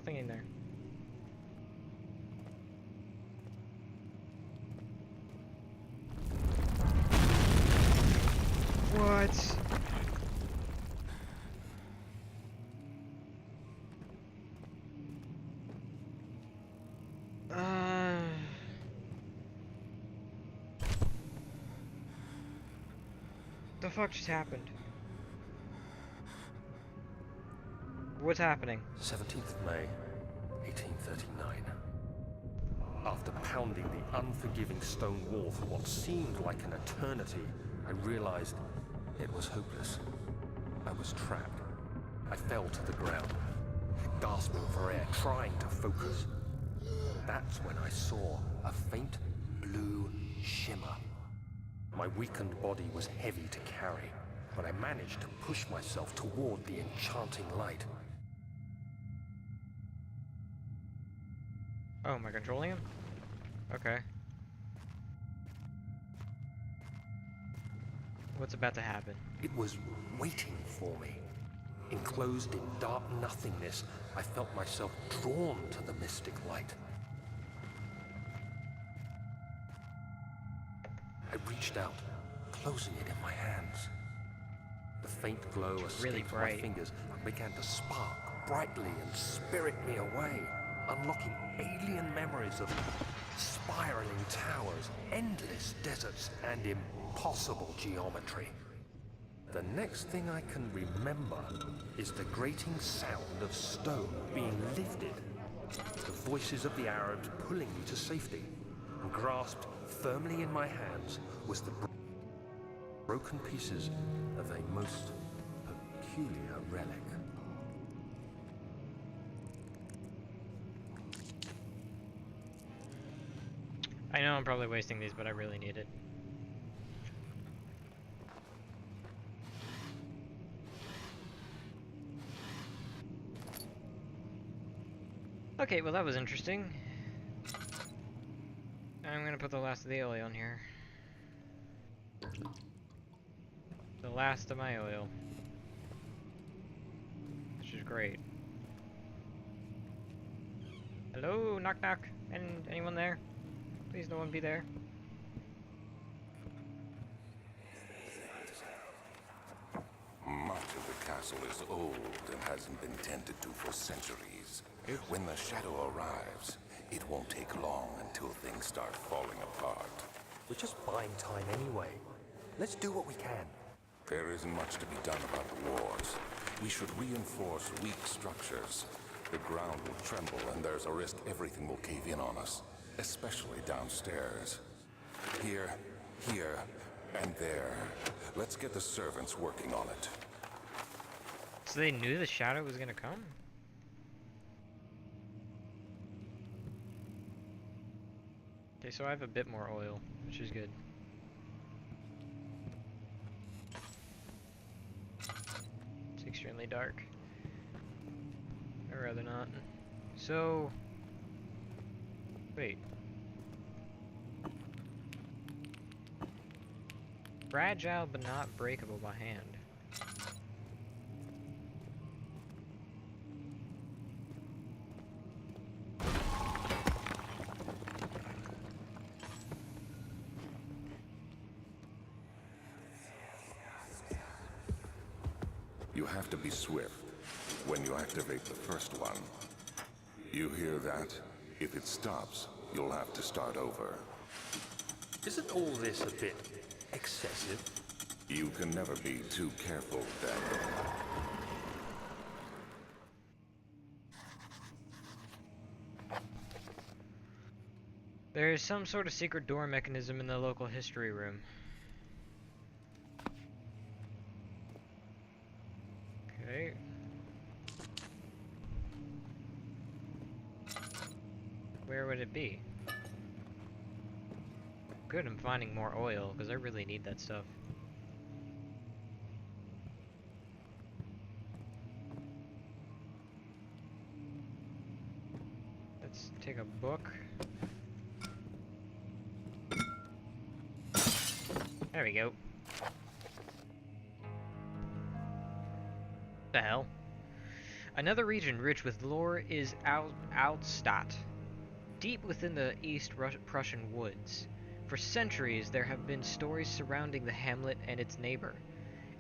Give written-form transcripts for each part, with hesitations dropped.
little thing in there. What? The fuck just happened? What's happening? 17th of May, 1839. After pounding the unforgiving stone wall for what seemed like an eternity, I realized it was hopeless. I was trapped. I fell to the ground, gasping for air, trying to focus. That's when I saw a faint blue shimmer. My weakened body was heavy to carry, but I managed to push myself toward the enchanting light. Oh, am I controlling him? Okay. What's about to happen? It was waiting for me. Enclosed in dark nothingness, I felt myself drawn to the mystic light. I reached out, closing it in my hands. The faint glow escaped my fingers and began to spark brightly and spirit me away, unlocking alien memories of spiraling towers, endless deserts, and impossible geometry. The next thing I can remember is the grating sound of stone being lifted, the voices of the Arabs pulling me to safety, and grasped firmly in my hands was the broken pieces of a most peculiar relic. I know I'm probably wasting these, but I really need it. Okay, well that was interesting. I'm gonna put the last of the oil in here. The last of my oil. Which is great. Hello? Knock knock. And anyone there? Please no one be there. Much of the castle is old and hasn't been tended to for centuries. Oops. When the shadow arrives, it won't take long until things start falling apart. We're just buying time anyway. Let's do what we can. There isn't much to be done about the wars. We should reinforce weak structures. The ground will tremble and there's a risk everything will cave in on us, especially downstairs. Here, and there. Let's get the servants working on it. So they knew the shadow was gonna come? Okay, so I have a bit more oil, which is good. It's extremely dark. I'd rather not. So... wait. Fragile but not breakable by hand. You have to be swift when you activate the first one. You hear that? If it stops, you'll have to start over. Isn't all this a bit excessive? You can never be too careful, Daniel. There is some sort of secret door mechanism in the local history room. Okay. Where would it be? Good, I'm finding more oil, because I really need that stuff. Let's take a book. There we go. The hell? Another region rich with lore is Altstadt, deep within the East Prussian woods. For centuries, there have been stories surrounding the hamlet and its neighbor,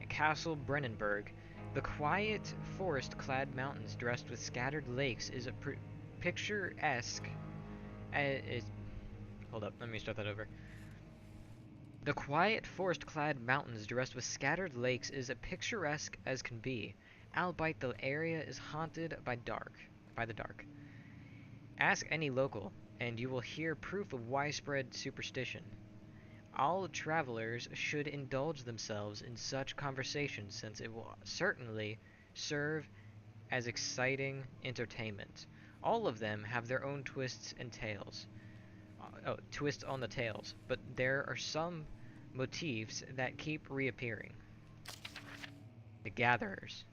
Castle Brennenburg. The quiet, forest-clad mountains dressed with scattered lakes is a picturesque. Hold up, let me start that over. The quiet, forest-clad mountains dressed with scattered lakes is as picturesque as can be, albeit the area is haunted by the dark. Ask any local, and you will hear proof of widespread superstition. All travelers should indulge themselves in such conversations since it will certainly serve as exciting entertainment. All of them have their own twists and tales. Twists on the tales, but there are some motifs that keep reappearing. The Gatherers.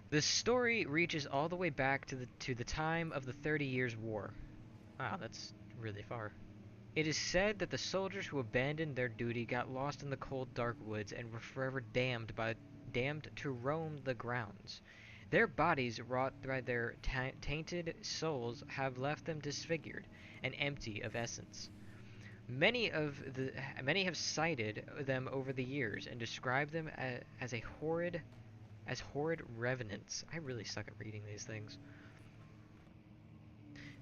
The story reaches all the way back to the time of the 30 Years' War. Wow, that's really far. It is said that the soldiers who abandoned their duty got lost in the cold, dark woods and were forever damned to roam the grounds. Their bodies, wrought by their tainted souls, have left them disfigured and empty of essence. Many have cited them over the years and described them as horrid revenants. I really suck at reading these things.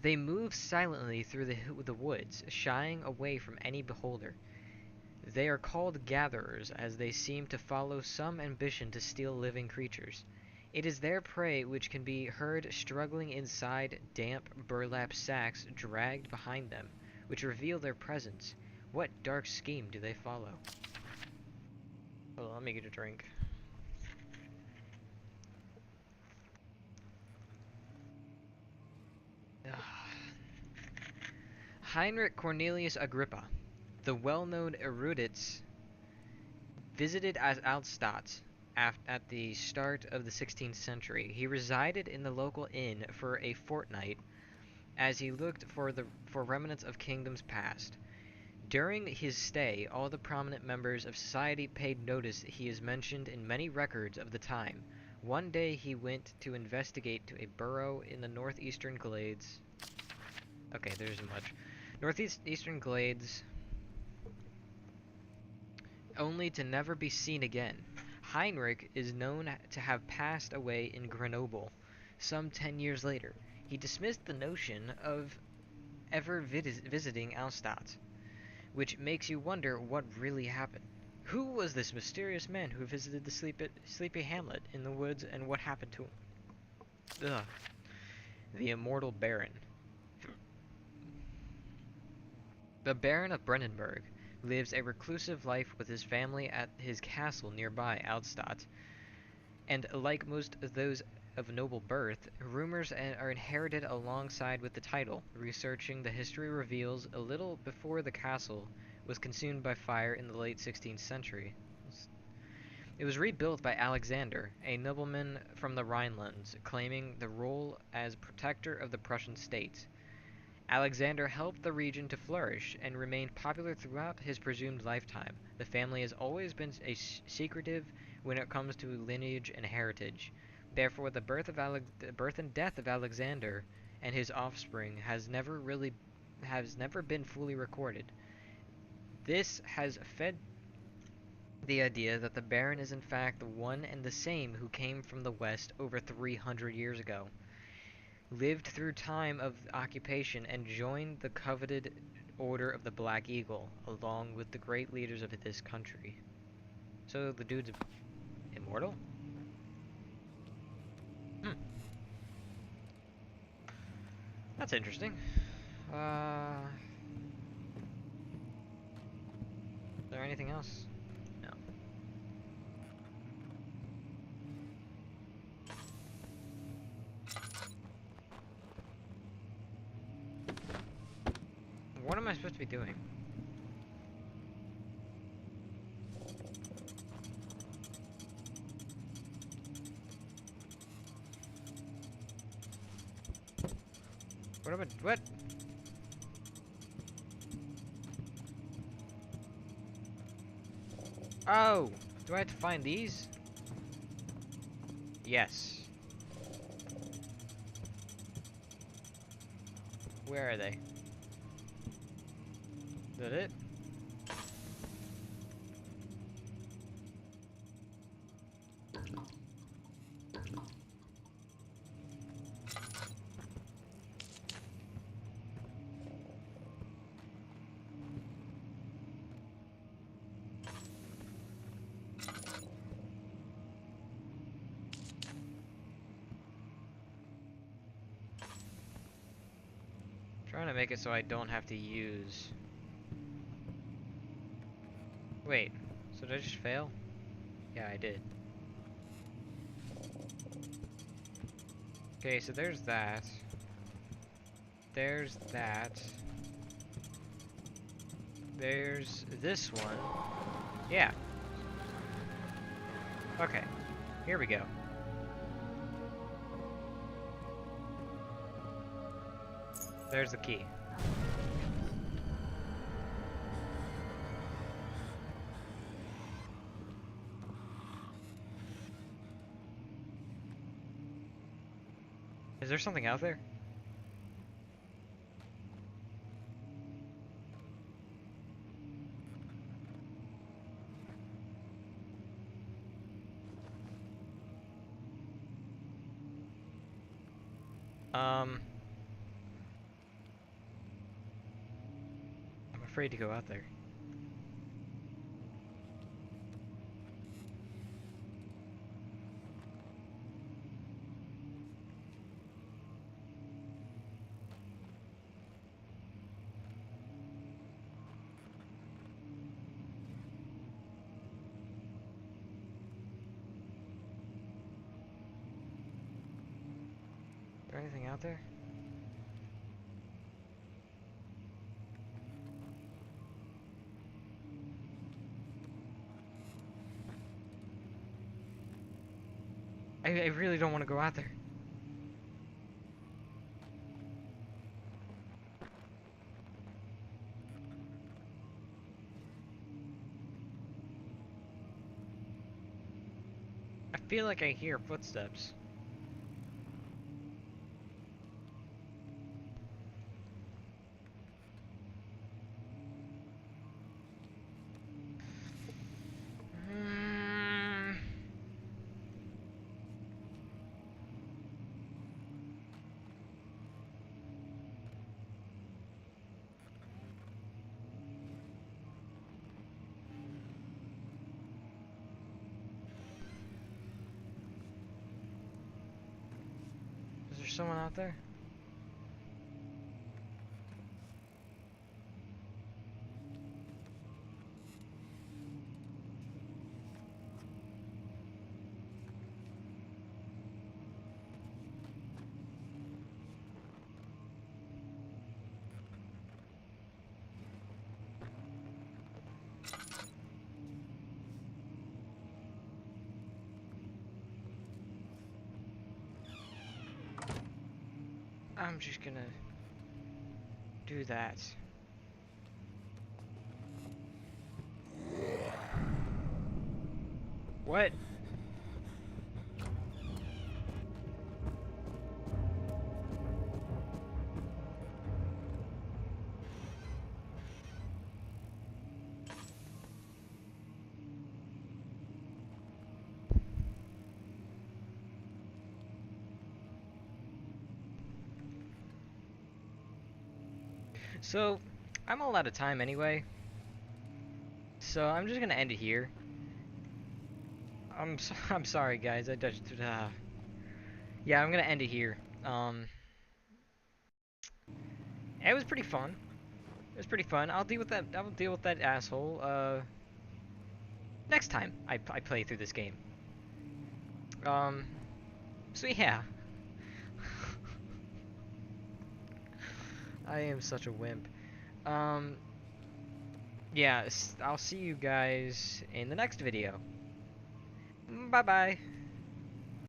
They move silently through the woods, shying away from any beholder. They are called gatherers, as they seem to follow some ambition to steal living creatures. It is their prey which can be heard struggling inside damp burlap sacks dragged behind them, which reveal their presence. What dark scheme do they follow? Hold on, let me get a drink. Heinrich Cornelius Agrippa, the well-known erudite, visited as Altstadt at the start of the 16th century. He resided in the local inn for a fortnight as he looked for remnants of kingdoms past. During his stay, all the prominent members of society paid notice he is mentioned in many records of the time. One day he went to investigate to a burrow in the northeastern glades. Okay, there isn't much. Northeastern glades, only to never be seen again. Heinrich is known to have passed away in Grenoble some 10 years later. He dismissed the notion of ever visiting Altstadt, which makes you wonder what really happened. Who was this mysterious man who visited the sleepy hamlet in the woods, and what happened to him? Ugh. The Immortal Baron. The Baron of Brennenburg lives a reclusive life with his family at his castle nearby Altstadt, and like most of those of noble birth, rumors are inherited alongside with the title. Researching the history reveals a little before the castle was consumed by fire in the late 16th century. It was rebuilt by Alexander, a nobleman from the Rhinelands, claiming the role as protector of the Prussian state. Alexander helped the region to flourish and remained popular throughout his presumed lifetime. The family has always been secretive when it comes to lineage and heritage. Therefore, the birth and death of Alexander and his offspring has never been fully recorded. This has fed the idea that the Baron is in fact the one and the same who came from the West over 300 years ago, lived through time of occupation, and joined the coveted Order of the Black Eagle, along with the great leaders of this country. So the dude's immortal? That's interesting. Is there anything else? No. What am I supposed to be doing? What? Oh! Do I have to find these? Yes. Where are they? Is that it? Trying to make it so I don't have to use... Wait, so did I just fail? Yeah, I did. Okay, so there's that. There's that. There's this one. Yeah. Okay, here we go. There's the key. Is there something out there? I'm afraid to go out there. Is there anything out there? I really don't want to go out there. I feel like I hear footsteps. Is there someone out there? I'm just gonna do that. What? So, I'm all out of time anyway. So, I'm just gonna end it here. I'm sorry guys, I just yeah, I'm gonna end it here. It was pretty fun. It was pretty fun. I'll deal with that. I'll deal with that asshole. Next time I play through this game. So yeah. I am such a wimp. Yeah, I'll see you guys in the next video. Bye bye.